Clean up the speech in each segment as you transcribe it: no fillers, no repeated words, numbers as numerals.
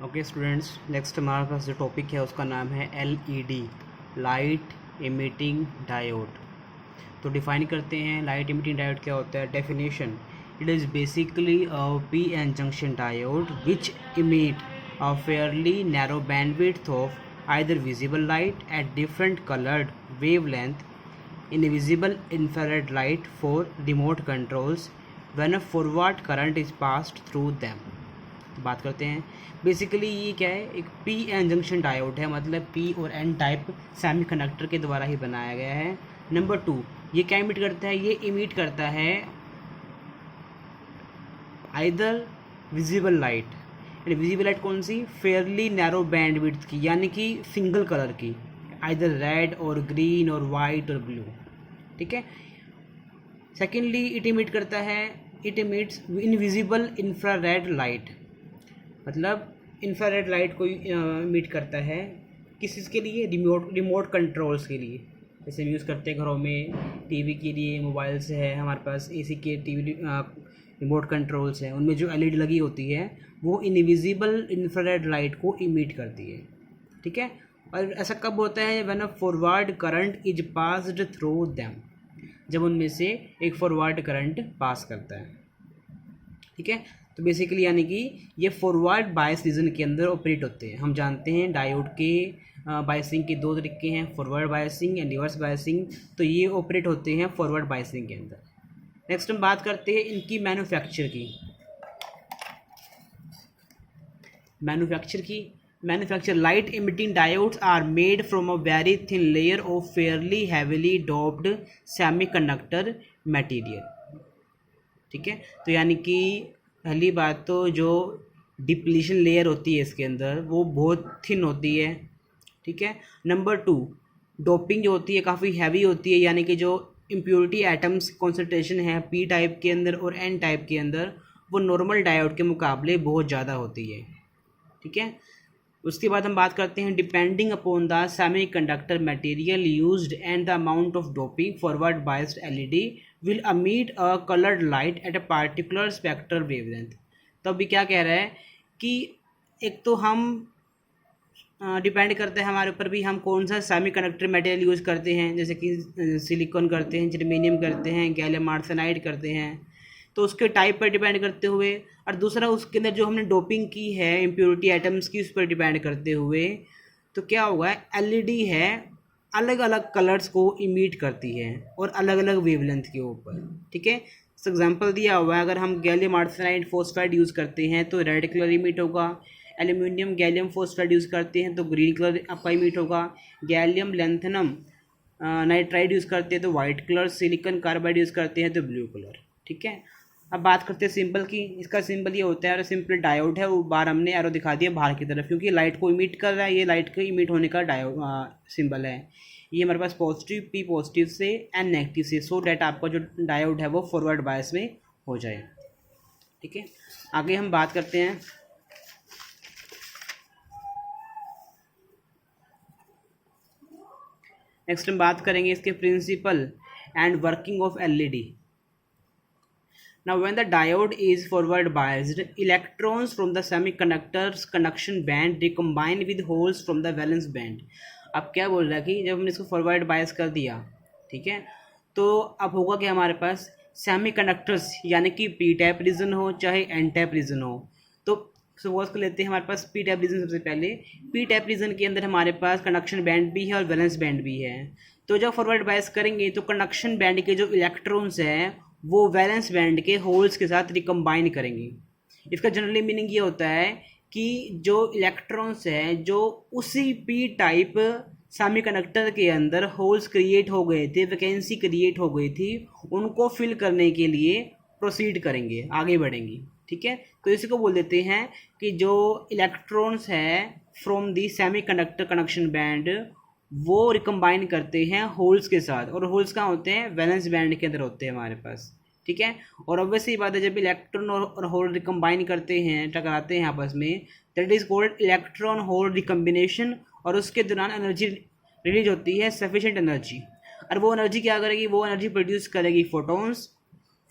Okay students, next हमारे पास जो topic है उसका नाम है LED, लाइट इमिटिंग डायोड। तो डिफाइन करते हैं लाइट इमिटिंग डायोड क्या होता है। Definition: it is basically a PN junction diode which emit a fairly narrow bandwidth of either visible light at different coloured wavelength in visible infrared light for remote controls when a forward current is passed through them। तो बात करते हैं। Basically ये क्या है, एक P N junction diode है, मतलब पी और एन टाइप सेमीकंडक्टर के द्वारा ही बनाया गया है। नंबर 2, ये क्या इमिट करता है? ये इमिट करता है either visible light. Visible light कौन सी? फेयरली नैरो बैंड विड्थ की, यानी कि सिंगल कलर की, आइदर रेड और ग्रीन और वाइट और ब्लू। ठीक है। सेकेंडली, इट इमिट करता है, it emits invisible infrared light, मतलब इंफ्रारेड लाइट को इमिट करता है। किस चीज़ के लिए? रिमोट कंट्रोल्स के लिए। जैसे हम यूज़ करते हैं घरों में, टीवी के लिए, मोबाइल से है हमारे पास, एसी के टीवी रिमोट कंट्रोल्स हैं, उनमें जो LED लगी होती है वो इनविजिबल इंफ्रारेड लाइट को इमिट करती है। ठीक है। और ऐसा कब होता है? When a forward current is passed through them, जब उनमें से एक फॉरवर्ड करंट पास करता है। ठीक है। तो बेसिकली यानी कि ये फॉरवर्ड बायस रीजन के अंदर ऑपरेट होते हैं। हम जानते हैं डायोड के बायसिंग के दो तरीके हैं, forward biasing and reverse biasing. तो ये ऑपरेट होते हैं फॉरवर्ड बायसिंग के अंदर। नेक्स्ट हम बात करते हैं इनकी मैन्युफैक्चर की। Manufacture light emitting diodes are made from a very thin layer of fairly heavily doped semiconductor material. ठीक है। तो यानी कि पहली बात तो जो डिप्लीशन लेयर होती है इसके अंदर वो बहुत थिन होती है। ठीक है। नंबर 2, डोपिंग जो होती है काफ़ी हैवी होती है, यानी कि जो इम्प्योरिटी एटम्स कॉन्सेंट्रेशन है P टाइप के अंदर और N टाइप के अंदर वो नॉर्मल डायोड के मुकाबले बहुत ज़्यादा होती है। ठीक है। उसके बाद हम बात करते हैं depending upon the semiconductor material used and the amount of doping forward biased LED will emit a coloured light at a particular spectral wavelength. तो अभी क्या कह रहा है कि एक तो हम डिपेंड करते हैं हमारे ऊपर भी, हम कौन सा सेमीकंडक्टर मटेरियल यूज़ करते हैं, जैसे कि सिलिकॉन करते हैं, जर्मेनियम करते हैं, गैलियम आर्सेनाइड करते हैं, तो उसके टाइप पर डिपेंड करते हुए, और दूसरा उसके अंदर जो हमने डोपिंग की है इम्प्योरिटी एटम्स की, उस पर डिपेंड करते हुए तो क्या होगा, LED है अलग अलग कलर्स को इमिट करती है और अलग अलग वेवलेंथ के ऊपर। ठीक है। एग्जांपल दिया हुआ है, अगर हम गैलियम आर्सेनाइड फॉस्फाइड यूज़ करते हैं तो रेड कलर इमिट होगा, एल्यूमिनियम गैलियम फॉस्फाइड यूज़ करते हैं तो ग्रीन कलर आपका इमिट होगा, गैलियम लैंथेनम नाइट्राइड यूज़ करते हैं तो white colour, silicon carbide use करते हैं तो ब्लू कलर। ठीक है। अब बात करते हैं सिंबल की। इसका सिंबल ये होता है, और सिंपल डायोड है, वो बार हमने एरो दिखा दिया बाहर की तरफ, क्योंकि लाइट को इमिट कर रहा है, ये लाइट के इमिट होने का डायोड सिंबल है। ये हमारे पास पॉजिटिव, P पॉजिटिव से, N नेगेटिव से, सो डैट आपका जो डायोड है वो फॉरवर्ड बायस में हो जाए। ठीक है। आगे हम बात करते हैं नेक्स्ट हम बात करेंगे इसके principle and working of LED। Now, when the diode is forward biased, electrons from the semiconductor's conduction band recombine with holes from the valence band। अब क्या बोल रहा है कि जब हमने इसको फॉरवर्ड बायस कर दिया, ठीक है, तो अब होगा कि हमारे पास सेमीकंडक्टर्स यानी कि P टाइप रीजन हो चाहे N टाइप रीजन हो, तो सपोज कर लेते हैं हमारे पास P टाइप रीजन। सबसे पहले P टाइप रीजन के अंदर हमारे पास कंडक्शन बैंड भी है और वैलेंस बैंड भी है। तो जब फॉरवर्ड बायस करेंगे तो कंडक्शन बैंड के जो इलेक्ट्रॉन्स हैं वो वैलेंस बैंड के होल्स के साथ रिकम्बाइन करेंगे। इसका जनरली मीनिंग ये होता है कि जो इलेक्ट्रॉन्स हैं जो उसी P टाइप सेमीकंडक्टर के अंदर होल्स क्रिएट हो गए थे, वैकेंसी क्रिएट हो गई थी, उनको फिल करने के लिए प्रोसीड करेंगे, आगे बढ़ेंगे। ठीक है। तो इसी को बोल देते हैं कि जो इलेक्ट्रॉन्स हैं from the semiconductor conduction band वो रिकम्बाइन करते हैं होल्स के साथ, और होल्स कहाँ होते हैं? वैलेंस बैंड के अंदर होते हैं हमारे पास। ठीक है। और ऑब्वियसली बात है, जब इलेक्ट्रॉन और होल रिकम्बाइन करते हैं, टकराते हैं आपस में, that is called electron hole recombination, और उसके दौरान एनर्जी रिलीज होती है, सफिशिएंट एनर्जी। और वो एनर्जी क्या करेगी? वो एनर्जी प्रोड्यूस करेगी फोटोन्स।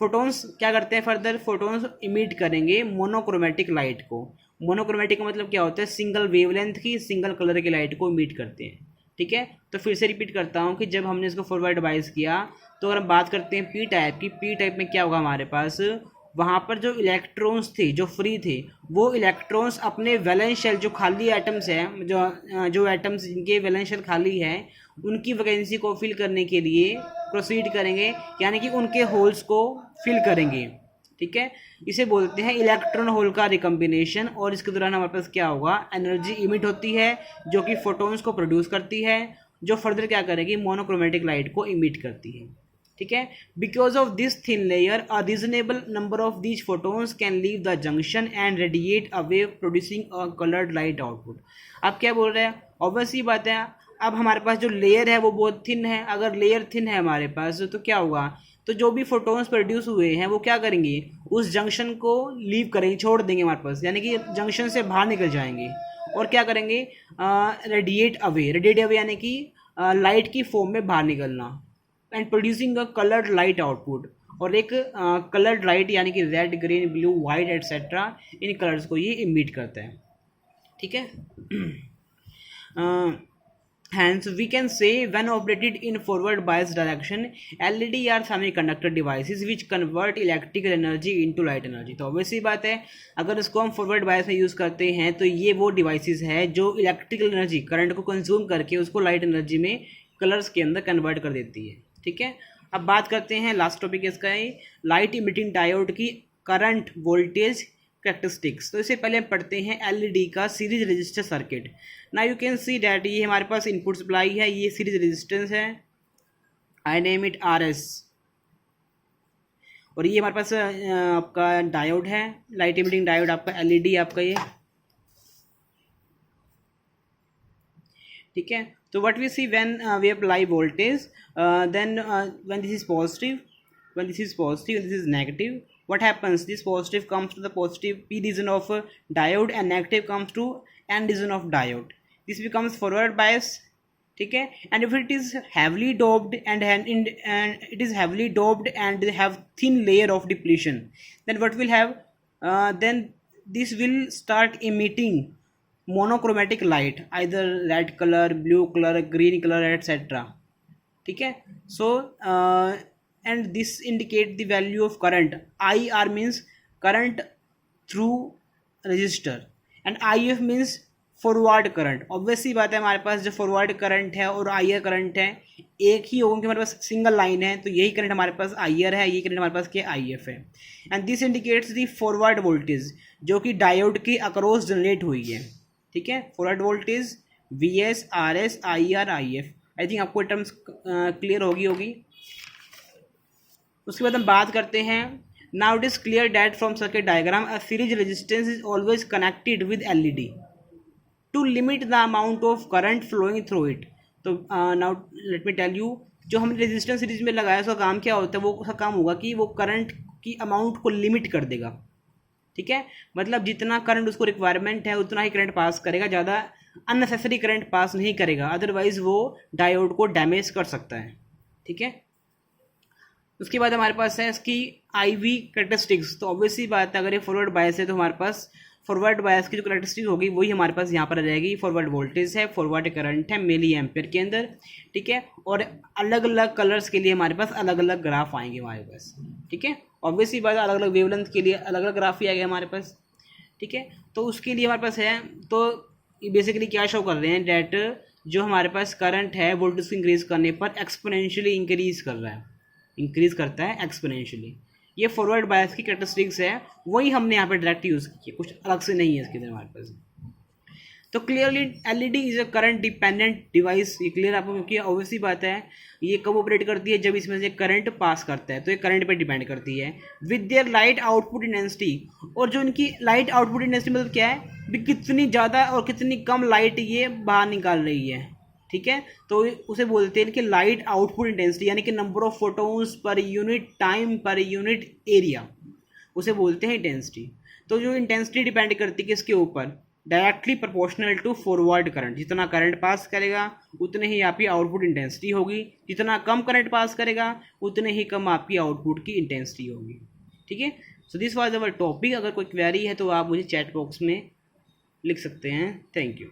फोटोन्स क्या करते हैं फर्दर, फोटोन्स इमिट करेंगे मोनोक्रोमेटिक लाइट को। मोनोक्रोमेटिक का मतलब क्या होता है, सिंगल वेवलेंथ की सिंगल कलर की लाइट को इमिट करते हैं। ठीक है, तो फिर से रिपीट करता हूँ कि जब हमने इसको फॉरवर्ड बायस किया तो अगर हम बात करते हैं पी टाइप की, पी टाइप में क्या होगा हमारे पास, वहाँ पर जो इलेक्ट्रॉन्स थे जो फ्री थे वो इलेक्ट्रॉन्स अपने वैलेंस शेल जो खाली एटम्स हैं, जो एटम्स जिनके वैलेंस शेल खाली है उनकी वैकेंसी को फिल करने के लिए प्रोसीड करेंगे, यानी कि उनके होल्स को फिल करेंगे। ठीक है, इसे बोलते हैं इलेक्ट्रॉन होल का रिकम्बिनेशन। और इसके दौरान हमारे पास क्या होगा, एनर्जी इमिट होती है जो कि फोटोन्स को प्रोड्यूस करती है, जो फर्दर क्या करेगी, मोनोक्रोमेटिक लाइट को इमिट करती है। ठीक है, because of this thin layer a reasonable number of these photons can leave the junction and radiate away producing a coloured light output. अब क्या बोल रहे हैं, ऑब्वियस ही बात है, अब हमारे पास जो लेयर है वो बहुत थिन है। अगर लेयर थिन है हमारे पास तो क्या होगा, तो जो भी फोटोन्स प्रोड्यूस हुए हैं वो क्या करेंगे, उस जंक्शन को लीव करेंगे, छोड़ देंगे हमारे पास, यानी कि जंक्शन से बाहर निकल जाएंगे और क्या करेंगे, रेडिएट अवे यानी कि लाइट की फॉर्म में बाहर निकलना, and producing a coloured light output. और एक कलर्ड लाइट यानी कि red, green, blue, white etcetera, इन कलर्स को ये इमिट करता है। ठीक है, hence we can say when operated in forward bias direction LED are semiconductor devices which convert electrical energy into light energy। तो obvious सी बात है, अगर इसको हम forward bias में यूज़ करते हैं तो ये वो डिवाइसेस है जो इलेक्ट्रिकल एनर्जी करंट को कंज्यूम करके उसको लाइट एनर्जी में कलर्स के अंदर कन्वर्ट कर देती है। ठीक है, अब बात करते हैं लास्ट टॉपिक इसका है लाइट इमिटिंग डायोड की करंट वोल्टेज कैरेक्टरिस्टिक्स। तो इससे पहले हम पढ़ते हैं एलईडी का series register circuit. Now you can see that ये हमारे पास इनपुट सप्लाई है, ये सीरीज रेजिस्टेंस है, आई नेम इट RS, और ये हमारे पास आपका डायोड है, लाइट इमिटिंग डायोड आपका एलईडी आपका ये। ठीक है, तो what we see when we apply voltage, then when this is positive, when this is positive and this is negative, what happens, this positive comes to the positive p region of diode and negative comes to n region of diode, this becomes forward bias। ठीक है, and if it is heavily doped and it is heavily doped and they have thin layer of depletion, then what will have, then this will start emitting monochromatic light, either red color, blue color, green color, etc। ठीक है, so and this indicate the value of current, IR means current through resistor and IF means forward current. Obviously बात है, हमारे पास जो forward current है और IR current है एक ही होगा, हमारे पास सिंगल लाइन है, तो यही करंट हमारे पास IR है, यही करंट हमारे पास क्या IF है। And this indicates the forward voltage जो कि डायोड के अक्रॉस जनरेट हुई है। ठीक है, forward voltage VS, RS, IR, IF। I think आपको टर्म्स क्लियर होगी। उसके बाद हम बात करते हैं, now it is clear that from circuit diagram a series resistance is always connected with LED to limit the amount of current flowing through it. तो now let me tell you, जो हमने रेजिस्टेंस सीरीज में लगाया उसका काम क्या होता है, वो उसका काम होगा कि वो करंट की अमाउंट को लिमिट कर देगा। ठीक है, मतलब जितना करंट उसको रिक्वायरमेंट है उतना ही करंट पास करेगा, ज़्यादा अननेसेसरी करंट पास नहीं करेगा, अदरवाइज वो डायोड को डैमेज कर सकता है। ठीक है, उसके बाद हमारे पास है इसकी IV कैरेक्टरिस्टिक्स। तो ऑब्वियसली बात है, अगर ये फॉरवर्ड बायस है तो हमारे पास फॉरवर्ड बायस की जो कैरेक्टरिस्टिक होगी वही हमारे पास यहाँ पर रहेगी। फॉरवर्ड वोल्टेज है, फॉरवर्ड करंट है मिली एम्पेयर के अंदर। ठीक है, और अलग अलग कलर्स के लिए हमारे पास अलग अलग ग्राफ आएंगे हमारे पास। ठीक है, ऑब्वियसली बात है, अलग अलग वेवलेंथ के लिए अलग अलग ग्राफ ही आएगा हमारे पास। ठीक है, तो उसके लिए हमारे पास है, तो बेसिकली क्या शो कर रहे हैं, डेट जो हमारे पास करंट है वोल्टेज को इंक्रीज करने पर एक्सपोनेंशियली इंक्रीज कर रहा है, इंक्रीज करता है एक्सपोनेंशियली। ये फॉरवर्ड बायस की कैरेक्टरिस्टिक्स है, वही हमने यहाँ पे डायरेक्ट यूज़ की है, कुछ अलग से नहीं है इसके अंदर हमारे पास। तो clearly LED is a current dependent device, ये क्लियर आपको, क्योंकि ऑब्वियसली बात है ये कब ऑपरेट करती है, जब इसमें से करंट पास करता है, तो ये करंट पे डिपेंड करती है। With their light output intensity, और जो इनकी लाइट आउटपुट इंटेंसिटी मतलब क्या है भी, कितनी ज़्यादा और कितनी कम लाइट ये बाहर निकाल रही है। ठीक है, तो उसे बोलते हैं कि लाइट आउटपुट इंटेंसिटी, यानी कि number of photons per unit time per unit area, उसे बोलते हैं इंटेंसिटी। तो जो इंटेंसिटी डिपेंड करती है किसके ऊपर, directly proportional to forward current, जितना करंट पास करेगा उतने ही आपकी आउटपुट इंटेंसिटी होगी, जितना कम करंट पास करेगा उतने ही कम आपकी आउटपुट की इंटेंसिटी होगी। ठीक है, so this was our topic. अगर कोई क्वेरी है तो आप मुझे चैट बॉक्स में लिख सकते हैं। Thank you.